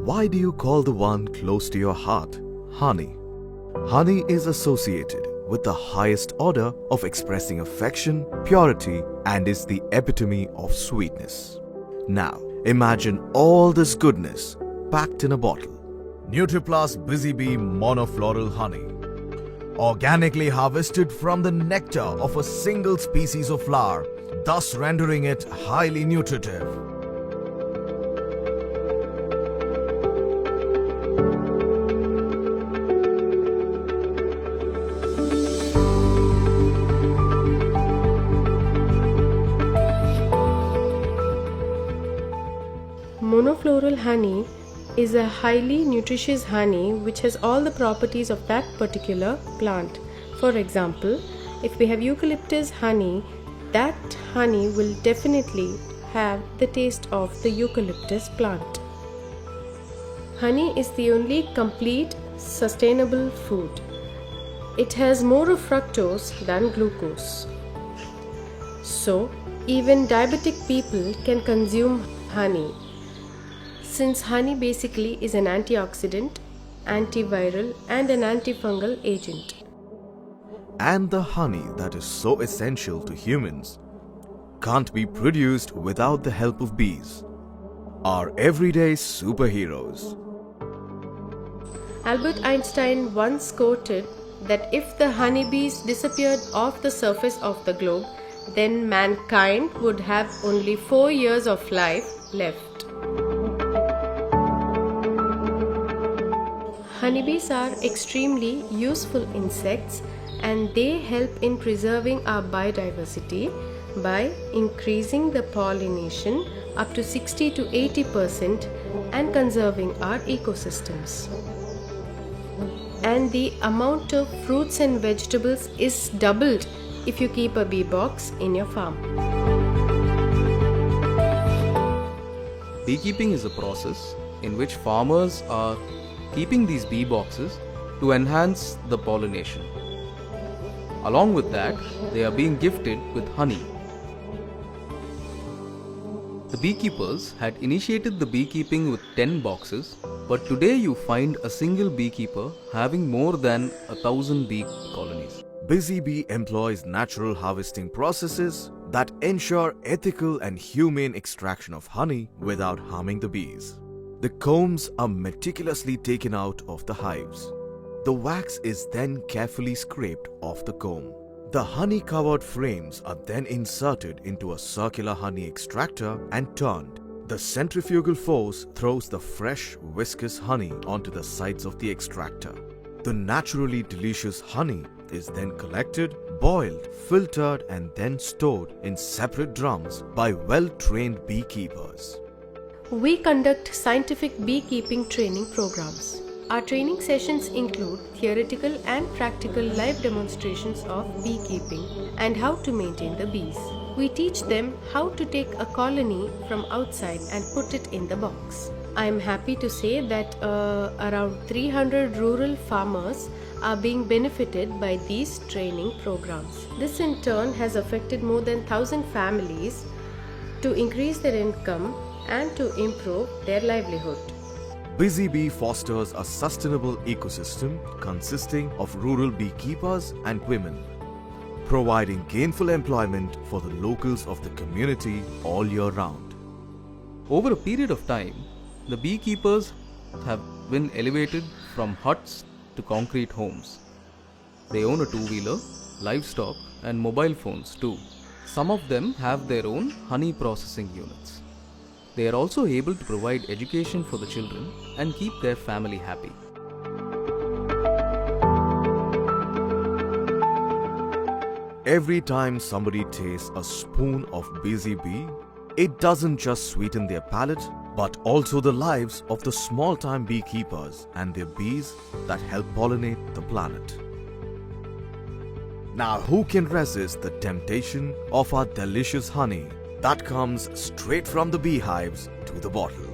Why do you call the one close to your heart honey? Honey is associated with the highest order of expressing affection, purity, and is the epitome of sweetness. Now, imagine all this goodness packed in a bottle. Nutriplus Busy Bee Monofloral Honey. Organically harvested from the nectar of a single species of flower, thus rendering it highly nutritive. Monofloral honey is a highly nutritious honey which has all the properties of that particular plant. For example, if we have eucalyptus honey, that honey will definitely have the taste of the eucalyptus plant. Honey is the only complete sustainable food. It has more of fructose than glucose. So, even diabetic people can consume honey, since honey basically is an antioxidant, antiviral, and an antifungal agent. And the honey that is so essential to humans can't be produced without the help of bees, our everyday superheroes. Albert Einstein once quoted that if the honeybees disappeared off the surface of the globe, then mankind would have only 4 years of life left. Honeybees are extremely useful insects and they help in preserving our biodiversity by increasing the pollination up to 60 to 80% and conserving our ecosystems. And the amount of fruits and vegetables is doubled if you keep a bee box in your farm. Beekeeping is a process in which farmers are keeping these bee boxes to enhance the pollination. Along with that, they are being gifted with honey. The beekeepers had initiated the beekeeping with 10 boxes, but today you find a single beekeeper having more than 1,000 bee colonies. Busy Bee employs natural harvesting processes that ensure ethical and humane extraction of honey without harming the bees. The combs are meticulously taken out of the hives. The wax is then carefully scraped off the comb. The honey-covered frames are then inserted into a circular honey extractor and turned. The centrifugal force throws the fresh, viscous honey onto the sides of the extractor. The naturally delicious honey is then collected, boiled, filtered, and then stored in separate drums by well-trained beekeepers. We conduct scientific beekeeping training programs. Our training sessions include theoretical and practical live demonstrations of beekeeping and how to maintain the bees. We teach them how to take a colony from outside and put it in the box. I am happy to say that around 300 rural farmers are being benefited by these training programs. This in turn has affected more than 1,000 families to increase their income and to improve their livelihood. Busy Bee fosters a sustainable ecosystem consisting of rural beekeepers and women, providing gainful employment for the locals of the community all year round. Over a period of time, the beekeepers have been elevated from huts to concrete homes. They own a two-wheeler, livestock, and mobile phones too. Some of them have their own honey processing units. They are also able to provide education for the children and keep their family happy. Every time somebody tastes a spoon of Busy Bee, it doesn't just sweeten their palate, but also the lives of the small-time beekeepers and their bees that help pollinate the planet. Now, who can resist the temptation of our delicious honey that comes straight from the beehives to the bottle?